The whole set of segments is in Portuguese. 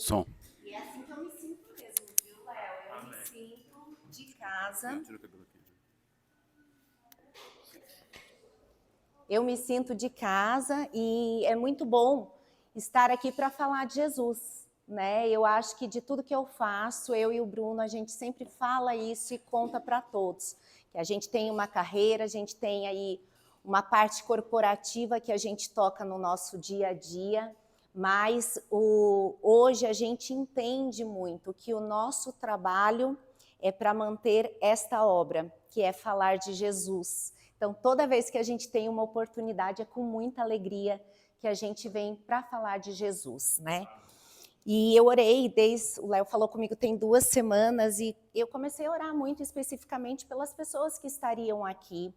Som. E é assim que eu me sinto mesmo, viu, Léo? Eu me sinto de casa. Eu me sinto de casa e é muito bom estar aqui para falar de Jesus, né? Eu acho que de tudo que eu faço, eu e o Bruno, a gente sempre fala isso e conta para todos. Que a gente tem uma carreira, a gente tem aí uma parte corporativa que a gente toca no nosso dia a dia, mas hoje a gente entende muito que o nosso trabalho é para manter esta obra, que é falar de Jesus. Então, toda vez que a gente tem uma oportunidade, é com muita alegria que a gente vem para falar de Jesus, né? E eu orei, o Léo falou comigo tem 2 semanas, e eu comecei a orar muito especificamente pelas pessoas que estariam aqui,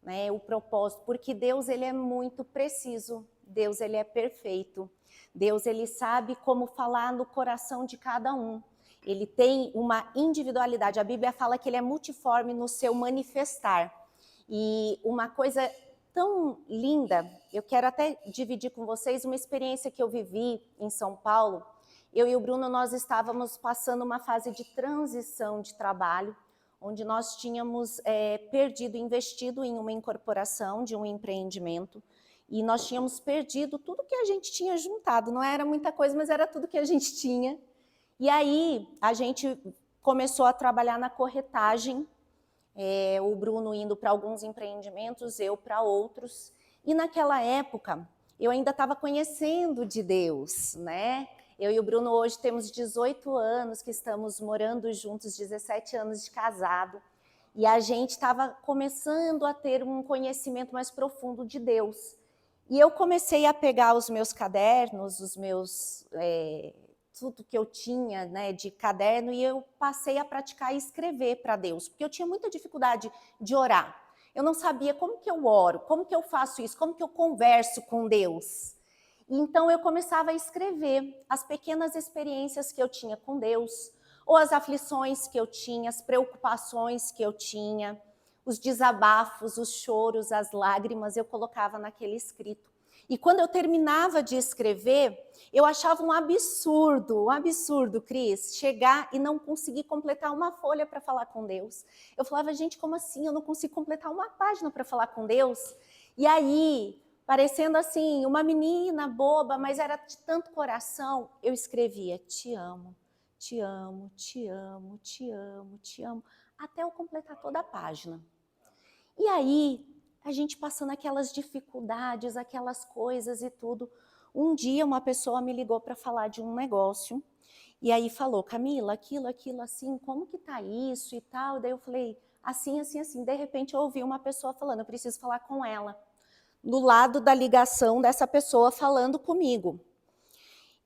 né? O propósito, porque Deus, ele é muito preciso, Deus, ele é perfeito, Deus, ele sabe como falar no coração de cada um. Ele tem uma individualidade, a Bíblia fala que ele é multiforme no seu manifestar. E uma coisa tão linda, eu quero até dividir com vocês uma experiência que eu vivi em São Paulo. Eu e o Bruno, nós estávamos passando uma fase de transição de trabalho, onde nós tínhamos investido em uma incorporação de um empreendimento, e nós tínhamos perdido tudo que a gente tinha juntado. Não era muita coisa, mas era tudo que a gente tinha. E aí a gente começou a trabalhar na corretagem, o Bruno indo para alguns empreendimentos, eu para outros. E naquela época, eu ainda estava conhecendo de Deus, né? Eu e o Bruno hoje temos 18 anos que estamos morando juntos, 17 anos de casado. E a gente estava começando a ter um conhecimento mais profundo de Deus. E eu comecei a pegar os meus cadernos, tudo que eu tinha, né, de caderno, e eu passei a praticar e escrever para Deus, porque eu tinha muita dificuldade de orar. Eu não sabia como que eu oro, como que eu faço isso, como que eu converso com Deus. Então eu começava a escrever as pequenas experiências que eu tinha com Deus, ou as aflições que eu tinha, as preocupações que eu tinha, os desabafos, os choros, as lágrimas, eu colocava naquele escrito. E quando eu terminava de escrever, eu achava um absurdo, Cris, chegar e não conseguir completar uma folha para falar com Deus. Eu falava, gente, como assim? Eu não consigo completar uma página para falar com Deus? E aí, parecendo assim, uma menina boba, mas era de tanto coração, eu escrevia, te amo, te amo, te amo, te amo, te amo, até eu completar toda a página. E aí, a gente passando aquelas dificuldades, aquelas coisas e tudo. Um dia uma pessoa me ligou para falar de um negócio, e aí falou, Camila, aquilo, assim, como que tá isso e tal? Daí eu falei, assim. De repente eu ouvi uma pessoa falando, eu preciso falar com ela. Do lado da ligação dessa pessoa falando comigo.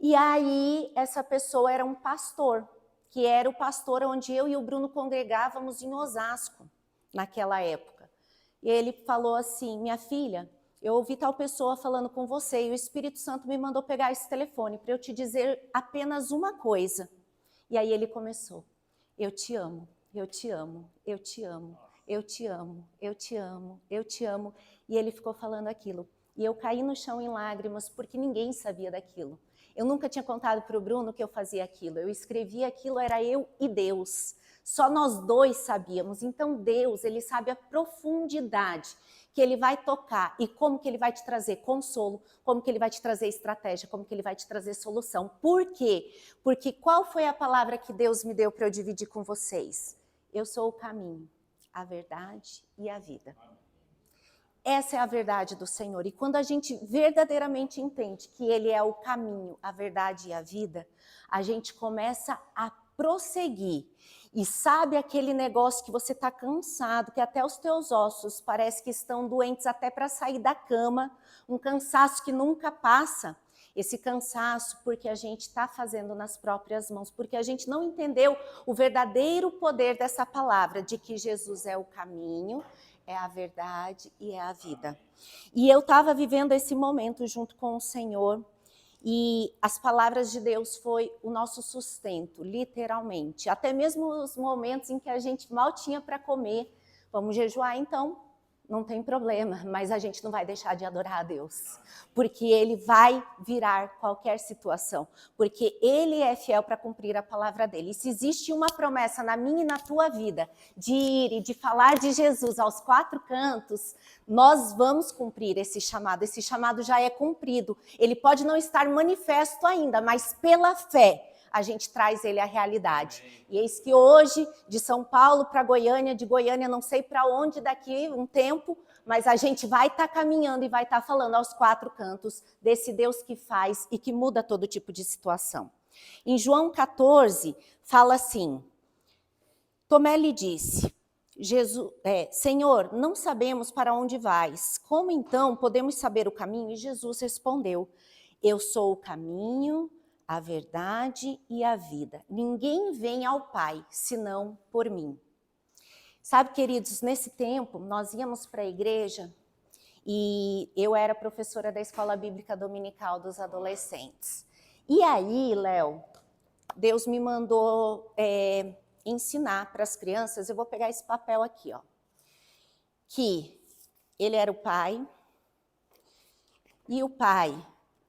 E aí essa pessoa era um pastor, que era o pastor onde eu e o Bruno congregávamos em Osasco, naquela época. E ele falou assim, minha filha, eu ouvi tal pessoa falando com você e o Espírito Santo me mandou pegar esse telefone para eu te dizer apenas uma coisa. E aí ele começou, eu te amo, eu te amo, eu te amo, eu te amo, eu te amo, eu te amo. E ele ficou falando aquilo. E eu caí no chão em lágrimas porque ninguém sabia daquilo. Eu nunca tinha contado para o Bruno que eu fazia aquilo. Eu escrevia aquilo, era eu e Deus. Só nós dois sabíamos. Então Deus, ele sabe a profundidade que ele vai tocar e como que ele vai te trazer consolo, como que ele vai te trazer estratégia, como que ele vai te trazer solução. Por quê? Porque qual foi a palavra que Deus me deu para eu dividir com vocês? Eu sou o caminho, a verdade e a vida. Essa é a verdade do Senhor. E quando a gente verdadeiramente entende que Ele é o caminho, a verdade e a vida, a gente começa a prosseguir. E sabe aquele negócio que você está cansado, que até os teus ossos parece que estão doentes até para sair da cama, um cansaço que nunca passa. Esse cansaço porque a gente está fazendo nas próprias mãos, porque a gente não entendeu o verdadeiro poder dessa palavra, de que Jesus é o caminho, é a verdade e é a vida. E eu estava vivendo esse momento junto com o Senhor, e as palavras de Deus foi o nosso sustento, literalmente. Até mesmo os momentos em que a gente mal tinha para comer. Vamos jejuar então? não tem problema, mas a gente não vai deixar de adorar a Deus, porque Ele vai virar qualquer situação, porque Ele é fiel para cumprir a palavra dEle. E se existe uma promessa na minha e na tua vida, de ir e de falar de Jesus aos quatro cantos, nós vamos cumprir esse chamado já é cumprido. Ele pode não estar manifesto ainda, mas pela fé, a gente traz ele à realidade. E eis que hoje, de São Paulo para Goiânia, de Goiânia não sei para onde daqui um tempo, mas a gente vai estar caminhando e vai estar falando aos quatro cantos desse Deus que faz e que muda todo tipo de situação. Em João 14, fala assim, Tomé lhe disse, Senhor, não sabemos para onde vais, como então podemos saber o caminho? E Jesus respondeu, eu sou o caminho, a verdade e a vida. Ninguém vem ao Pai, senão por mim. Sabe, queridos, nesse tempo, nós íamos para a igreja e eu era professora da Escola Bíblica Dominical dos adolescentes. E aí, Léo, Deus me mandou ensinar para as crianças, eu vou pegar esse papel aqui, ó, que ele era o pai e o pai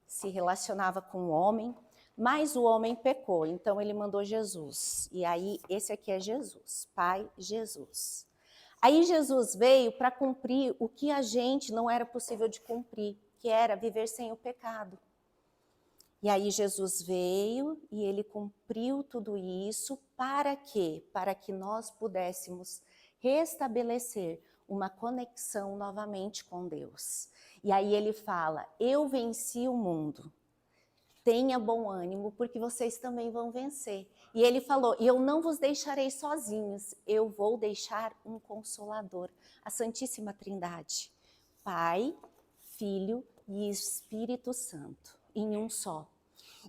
se relacionava com o homem, mas o homem pecou, então ele mandou Jesus. E aí, esse aqui é Jesus, Pai Jesus. Aí Jesus veio para cumprir o que a gente não era possível de cumprir, que era viver sem o pecado. E aí Jesus veio e ele cumpriu tudo isso para quê? Para que nós pudéssemos restabelecer uma conexão novamente com Deus. E aí ele fala, eu venci o mundo. Tenha bom ânimo, porque vocês também vão vencer. E ele falou, e eu não vos deixarei sozinhos, eu vou deixar um Consolador, a Santíssima Trindade, Pai, Filho e Espírito Santo, em um só.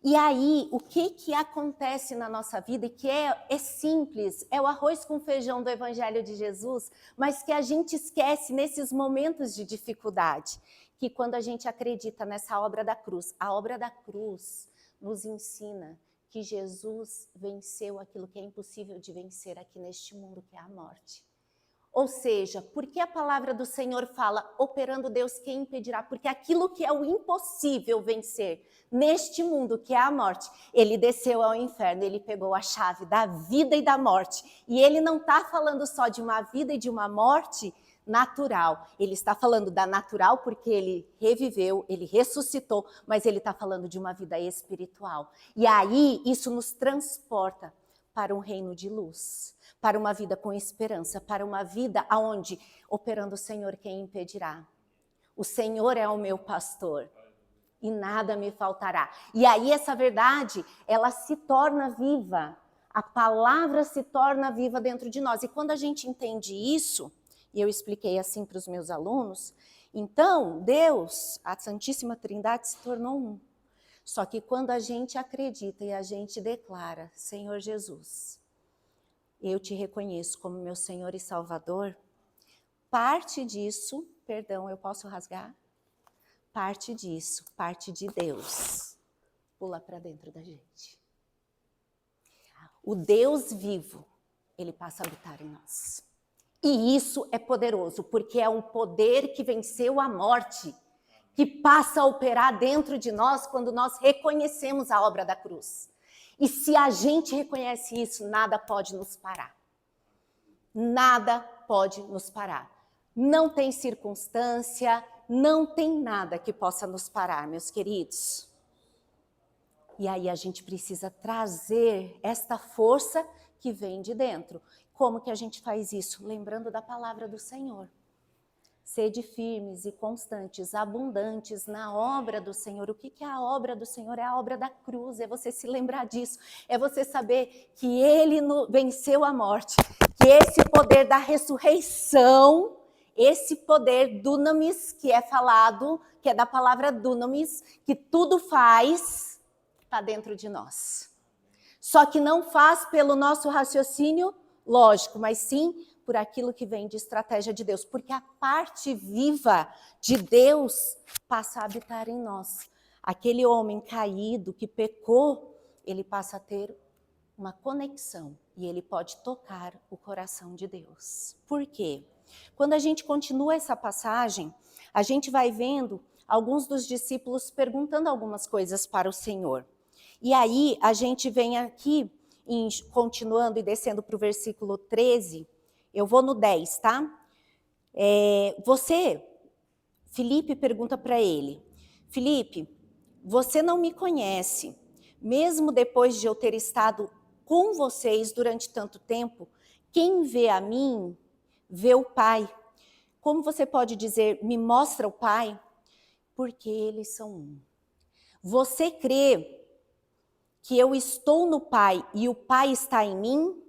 E aí, o que acontece na nossa vida, e que é simples, é o arroz com feijão do Evangelho de Jesus, mas que a gente esquece nesses momentos de dificuldade, que quando a gente acredita nessa obra da cruz, a obra da cruz nos ensina que Jesus venceu aquilo que é impossível de vencer aqui neste mundo, que é a morte. Ou seja, porque a palavra do Senhor fala, operando Deus, quem impedirá? Porque aquilo que é o impossível vencer neste mundo, que é a morte, ele desceu ao inferno, ele pegou a chave da vida e da morte. E ele não está falando só de uma vida e de uma morte natural. Ele está falando da natural porque ele reviveu, ele ressuscitou, mas ele está falando de uma vida espiritual. E aí isso nos transporta para um reino de luz, para uma vida com esperança, para uma vida onde, operando o Senhor, quem impedirá? O Senhor é o meu pastor e nada me faltará. E aí essa verdade, ela se torna viva, a palavra se torna viva dentro de nós. E quando a gente entende isso, e eu expliquei assim para os meus alunos, então Deus, a Santíssima Trindade, se tornou um. Só que quando a gente acredita e a gente declara, Senhor Jesus, eu te reconheço como meu Senhor e Salvador, parte disso, perdão, eu posso rasgar? Parte disso, parte de Deus, pula para dentro da gente. O Deus vivo, ele passa a habitar em nós. E isso é poderoso, porque é um poder que venceu a morte, que passa a operar dentro de nós quando nós reconhecemos a obra da cruz. E se a gente reconhece isso, nada pode nos parar. Nada pode nos parar. Não tem circunstância, não tem nada que possa nos parar, meus queridos. E aí a gente precisa trazer esta força que vem de dentro. Como que a gente faz isso? Lembrando da palavra do Senhor. Sede firmes e constantes, abundantes na obra do Senhor. O que é a obra do Senhor? É a obra da cruz, é você se lembrar disso. É você saber que Ele venceu a morte, que esse poder da ressurreição, esse poder dunamis, que é falado, que é da palavra dunamis, que tudo faz, está dentro de nós. Só que não faz pelo nosso raciocínio lógico, mas sim por aquilo que vem de estratégia de Deus, porque a parte viva de Deus passa a habitar em nós. Aquele homem caído que pecou, ele passa a ter uma conexão e ele pode tocar o coração de Deus. Por quê? Quando a gente continua essa passagem, a gente vai vendo alguns dos discípulos perguntando algumas coisas para o Senhor. E aí a gente vem aqui, continuando e descendo para o versículo 13, eu vou no 10, tá? Filipe pergunta para ele, Filipe, você não me conhece, mesmo depois de eu ter estado com vocês durante tanto tempo, quem vê a mim, vê o Pai. Como você pode dizer, me mostra o Pai? Porque eles são um. Você crê que eu estou no Pai e o Pai está em mim?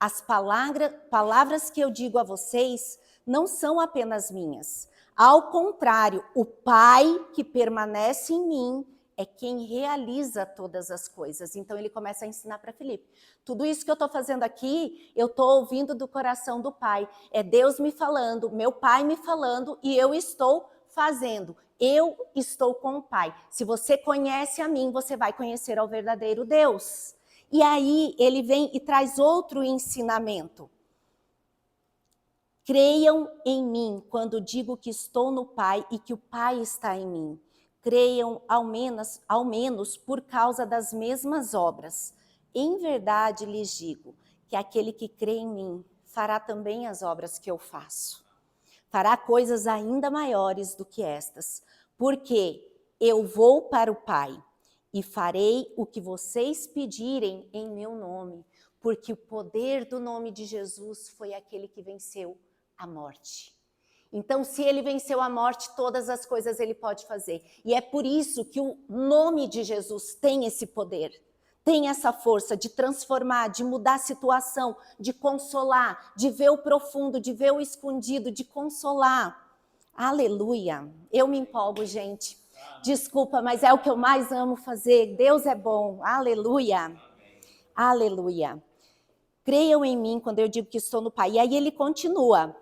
As palavras que eu digo a vocês não são apenas minhas. Ao contrário, o Pai que permanece em mim é quem realiza todas as coisas. Então ele começa a ensinar para Filipe. Tudo isso que eu estou fazendo aqui, eu estou ouvindo do coração do Pai. É Deus me falando, meu Pai me falando e eu estou fazendo. Eu estou com o Pai. Se você conhece a mim, você vai conhecer ao verdadeiro Deus. E aí ele vem e traz outro ensinamento. Creiam em mim quando digo que estou no Pai e que o Pai está em mim. Creiam ao menos por causa das mesmas obras. Em verdade lhes digo que aquele que crê em mim fará também as obras que eu faço. Fará coisas ainda maiores do que estas, porque eu vou para o Pai e farei o que vocês pedirem em meu nome, porque o poder do nome de Jesus foi aquele que venceu a morte. Então, se ele venceu a morte, todas as coisas ele pode fazer. E é por isso que o nome de Jesus tem esse poder, tem essa força de transformar, de mudar a situação, de consolar, de ver o profundo, de ver o escondido, de consolar. Aleluia! Eu me empolgo, gente. Desculpa, mas é o que eu mais amo fazer. Deus é bom. Aleluia! Aleluia! Creiam em mim quando eu digo que estou no Pai. E aí ele continua.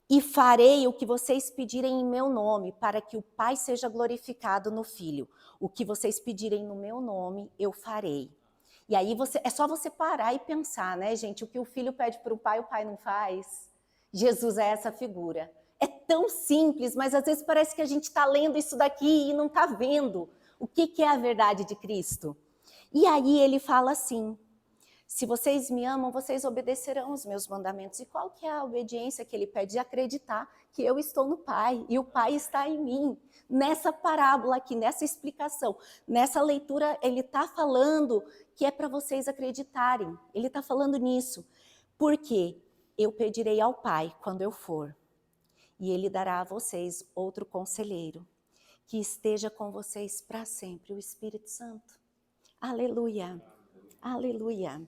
E farei o que vocês pedirem em meu nome, para que o Pai seja glorificado no Filho. O que vocês pedirem no meu nome, eu farei. E aí é só você parar e pensar, né, gente? O que o Filho pede para o Pai não faz. Jesus é essa figura. É tão simples, mas às vezes parece que a gente está lendo isso daqui e não está vendo o que é a verdade de Cristo. E aí ele fala assim, se vocês me amam, vocês obedecerão os meus mandamentos. E qual que é a obediência que ele pede? De acreditar que eu estou no Pai e o Pai está em mim. Nessa parábola aqui, nessa explicação, nessa leitura, ele está falando que é para vocês acreditarem. Ele está falando nisso. Porque eu pedirei ao Pai quando eu for. E ele dará a vocês outro conselheiro, que esteja com vocês para sempre, o Espírito Santo. Aleluia, aleluia.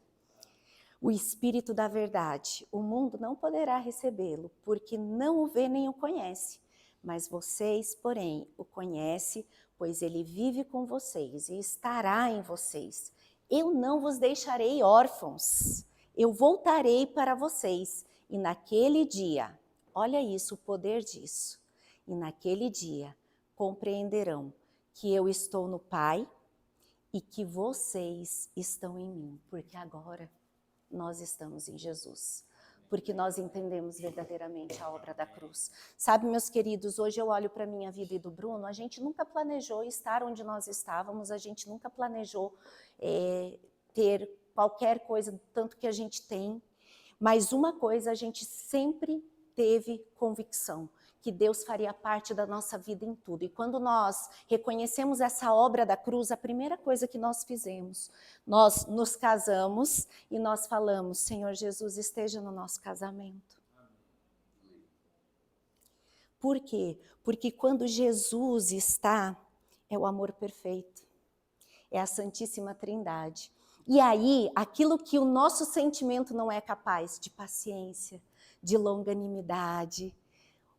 O Espírito da verdade, o mundo não poderá recebê-lo, porque não o vê nem o conhece. Mas vocês, porém, o conhecem, pois ele vive com vocês e estará em vocês. Eu não vos deixarei órfãos, eu voltarei para vocês. E naquele dia, olha isso, o poder disso, e naquele dia compreenderão que eu estou no Pai e que vocês estão em mim, porque agora nós estamos em Jesus, porque nós entendemos verdadeiramente a obra da cruz. Sabe, meus queridos, hoje eu olho para a minha vida e do Bruno, a gente nunca planejou estar onde nós estávamos, a gente nunca planejou ter qualquer coisa, tanto que a gente tem, mas uma coisa a gente sempre teve convicção, que Deus faria parte da nossa vida em tudo. E quando nós reconhecemos essa obra da cruz, a primeira coisa que nós fizemos, nós nos casamos e nós falamos, Senhor Jesus, esteja no nosso casamento. Por quê? Porque quando Jesus está, é o amor perfeito, é a Santíssima Trindade. E aí, aquilo que o nosso sentimento não é capaz, de paciência, de longanimidade,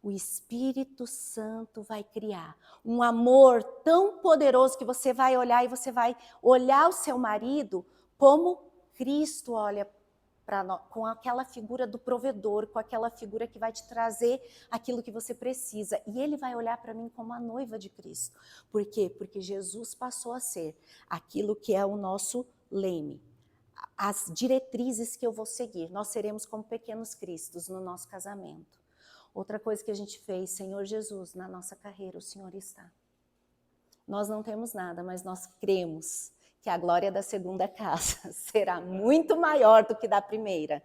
o Espírito Santo vai criar um amor tão poderoso que você vai olhar e você vai olhar o seu marido como Cristo olha para nós, com aquela figura do provedor, com aquela figura que vai te trazer aquilo que você precisa. E ele vai olhar para mim como a noiva de Cristo. Por quê? Porque Jesus passou a ser aquilo que é o nosso leme, as diretrizes que eu vou seguir. Nós seremos como pequenos cristos no nosso casamento. Outra coisa que a gente fez, Senhor Jesus, na nossa carreira, o Senhor está. Nós não temos nada, mas nós cremos que a glória da segunda casa será muito maior do que da primeira.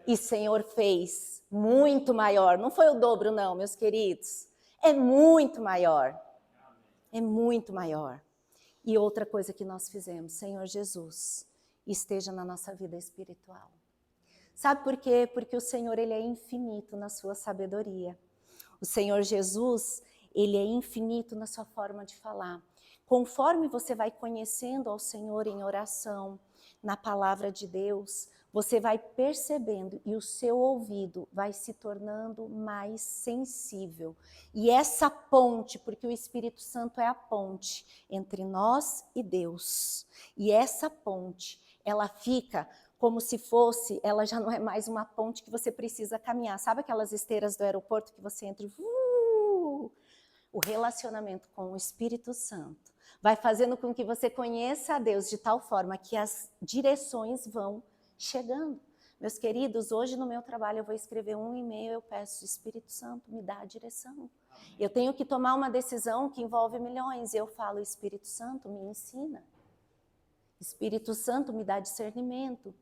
E o Senhor fez muito maior. Não foi o dobro, não, meus queridos. É muito maior. É muito maior. E outra coisa que nós fizemos, Senhor Jesus, esteja na nossa vida espiritual. Sabe por quê? Porque o Senhor, ele é infinito na sua sabedoria. O Senhor Jesus, ele é infinito na sua forma de falar. Conforme você vai conhecendo ao Senhor em oração, na palavra de Deus, você vai percebendo e o seu ouvido vai se tornando mais sensível. E essa ponte, porque o Espírito Santo é a ponte entre nós e Deus. E essa ponte, ela fica como se fosse, ela já não é mais uma ponte que você precisa caminhar. Sabe aquelas esteiras do aeroporto que você entra e... O relacionamento com o Espírito Santo vai fazendo com que você conheça a Deus de tal forma que as direções vão chegando. Meus queridos, hoje no meu trabalho eu vou escrever um e-mail, eu peço, Espírito Santo, me dá a direção. Eu tenho que tomar uma decisão que envolve milhões, eu falo, Espírito Santo, me ensina. Espírito Santo, me dá discernimento.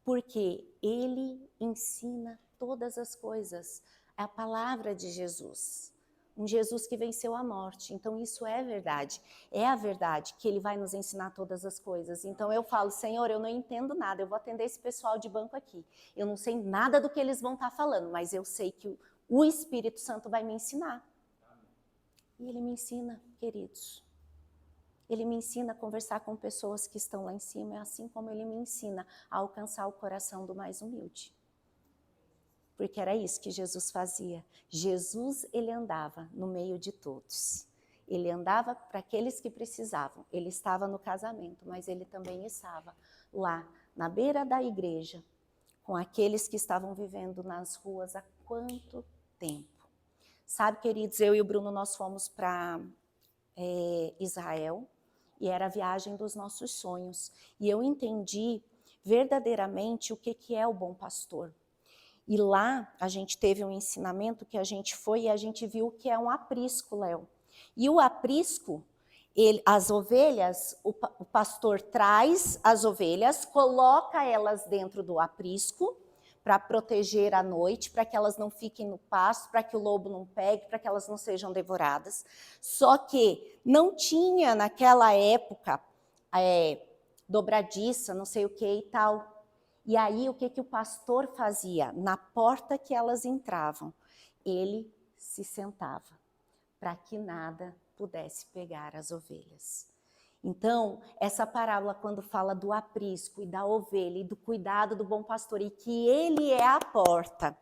Porque ele ensina todas as coisas. É a palavra de Jesus. Um Jesus que venceu a morte. Então isso é verdade. É a verdade que ele vai nos ensinar todas as coisas. Então eu falo, Senhor, eu não entendo nada. Eu vou atender esse pessoal de banco aqui. Eu não sei nada do que eles vão estar falando, mas eu sei que o Espírito Santo vai me ensinar. E ele me ensina, queridos. Ele me ensina a conversar com pessoas que estão lá em cima, assim como ele me ensina a alcançar o coração do mais humilde. Porque era isso que Jesus fazia. Jesus, ele andava no meio de todos. Ele andava para aqueles que precisavam. Ele estava no casamento, mas ele também estava lá, na beira da igreja, com aqueles que estavam vivendo nas ruas há quanto tempo. Sabe, queridos, eu e o Bruno, nós fomos para Israel, e era a viagem dos nossos sonhos. E eu entendi verdadeiramente o que é o bom pastor. E lá a gente teve um ensinamento que a gente foi e a gente viu o que é um aprisco, Léo. E o aprisco, as ovelhas, o pastor traz as ovelhas, coloca elas dentro do aprisco para proteger à noite, para que elas não fiquem no pasto, para que o lobo não pegue, para que elas não sejam devoradas. Só que não tinha naquela época dobradiça, não sei o que e tal. E aí o que o pastor fazia? Na porta que elas entravam, ele se sentava para que nada pudesse pegar as ovelhas. Então, essa parábola, quando fala do aprisco e da ovelha e do cuidado do bom pastor e que ele é a porta,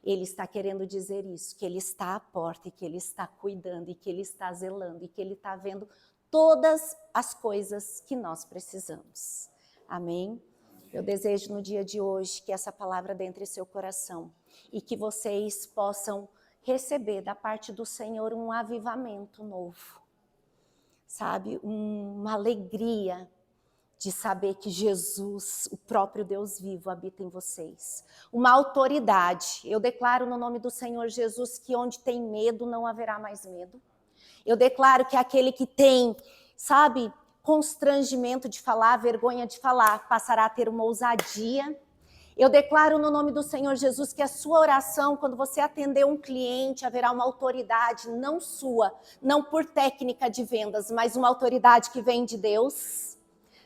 ele está querendo dizer isso, que ele está à porta e que ele está cuidando e que ele está zelando e que ele está vendo todas as coisas que nós precisamos. Amém? Eu desejo no dia de hoje que essa palavra dentre seu coração e que vocês possam receber da parte do Senhor um avivamento novo. Sabe, uma alegria de saber que Jesus, o próprio Deus vivo, habita em vocês. Uma autoridade. Eu declaro no nome do Senhor Jesus que onde tem medo não haverá mais medo. Eu declaro que aquele que tem, sabe, constrangimento de falar, vergonha de falar, passará a ter uma ousadia. Eu declaro no nome do Senhor Jesus que a sua oração, quando você atender um cliente, haverá uma autoridade, não sua, não por técnica de vendas, mas uma autoridade que vem de Deus.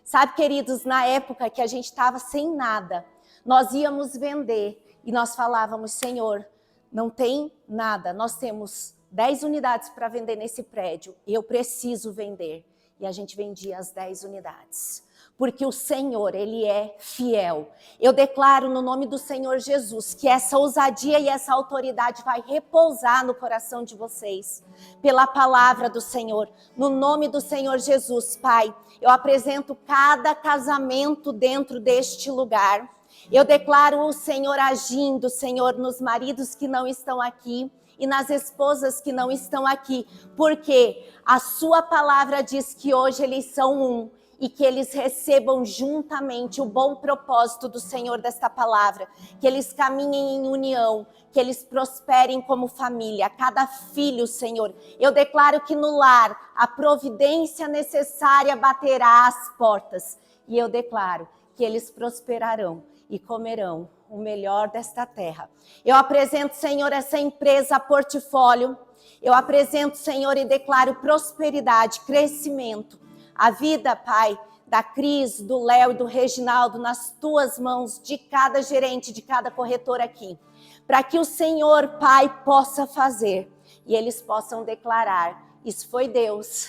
Sabe, queridos, na época que a gente estava sem nada, nós íamos vender e nós falávamos, Senhor, não tem nada, nós temos 10 unidades para vender nesse prédio, eu preciso vender. E a gente vendia as 10 unidades. Porque o Senhor, ele é fiel. Eu declaro no nome do Senhor Jesus que essa ousadia e essa autoridade vai repousar no coração de vocês. Pela palavra do Senhor. No nome do Senhor Jesus, Pai. Eu apresento cada casamento dentro deste lugar. Eu declaro o Senhor agindo, Senhor, nos maridos que não estão aqui. E nas esposas que não estão aqui, porque a sua palavra diz que hoje eles são um, e que eles recebam juntamente o bom propósito do Senhor desta palavra, que eles caminhem em união, que eles prosperem como família, cada filho, Senhor. Eu declaro que no lar a providência necessária baterá às portas, e eu declaro que eles prosperarão e comerão o melhor desta terra. Eu apresento, Senhor, essa empresa portfólio, eu apresento, Senhor, e declaro prosperidade, crescimento. A vida, Pai, da Cris, do Léo e do Reginaldo nas tuas mãos, de cada gerente, de cada corretor aqui. Para que o Senhor, Pai, possa fazer e eles possam declarar, isso foi Deus.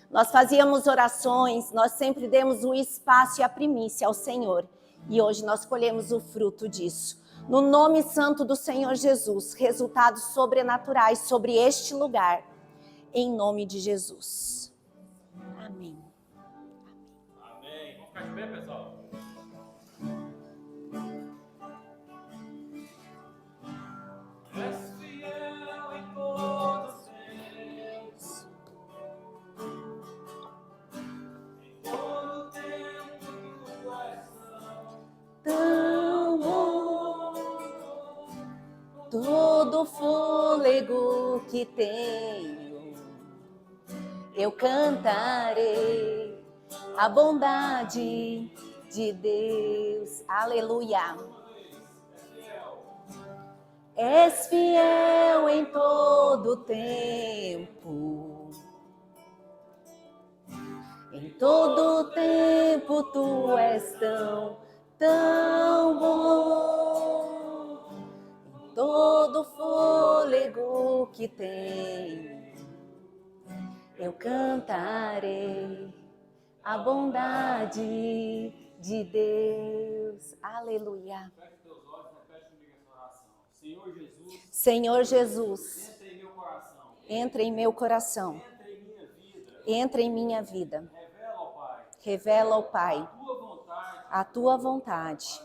Nós fazíamos orações, nós sempre demos o espaço e a primícia ao Senhor. E hoje nós colhemos o fruto disso. No nome santo do Senhor Jesus, resultados sobrenaturais sobre este lugar. Em nome de Jesus. Amém. Amém. Vamos ficar de pé, pessoal. És fiel em todos os tempos. Em todo tempo tu és Tão bom, todo fôlego que tenho, eu cantarei a bondade de Deus. Aleluia. És fiel em todo tempo. Em todo tempo tu és tão bom. Em todo fôlego que tenho, eu cantarei a bondade de Deus. Aleluia. Feche teus olhos, repete comigo essa oração. Senhor Jesus, Senhor Jesus, entra em meu coração. entra em meu coração. Entra em minha vida. Entra em minha vida. Revela ao Pai Revela ao Pai a tua vontade a tua vontade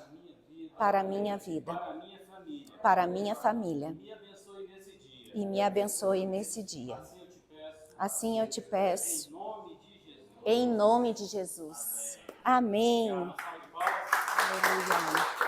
para a minha vida, para a minha família. para a minha família. Me abençoe nesse dia. E me abençoe nesse dia. Assim eu te peço, Assim eu te peço, em nome de Jesus. em nome de Jesus. Amém. Uma salva de palmas. Aleluia.